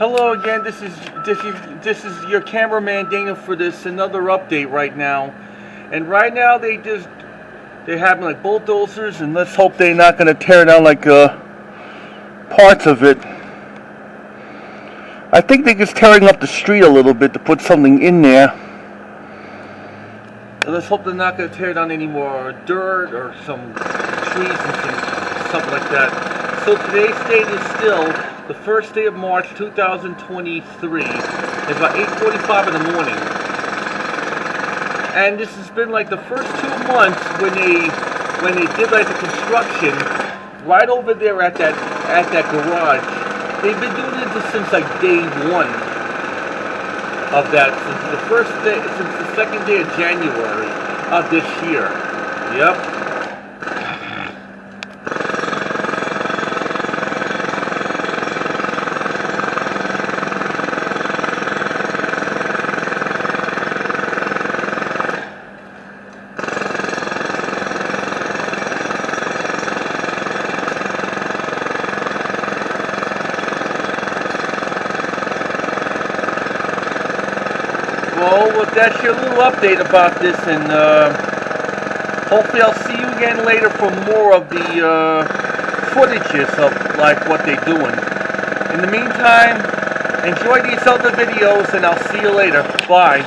Hello again. This is your cameraman Dana for this another update right now. And right now they're having like bulldozers, and let's hope they're not going to tear down like parts of it. I think they're just tearing up the street a little bit to put something in there. So let's hope they're not going to tear down any more dirt or some trees and something like that. So today's date is still the first day of March 2023. It's about 8:45 in the morning. And this has been like the first 2 months when they did like the construction right over there at that garage. They've been doing it since like day 1 of that, since the second day of January of this year. Yep. Well, that's your little update about this, and hopefully I'll see you again later for more of the footages of like what they're doing. In the meantime, enjoy these other videos, and I'll see you later. Bye.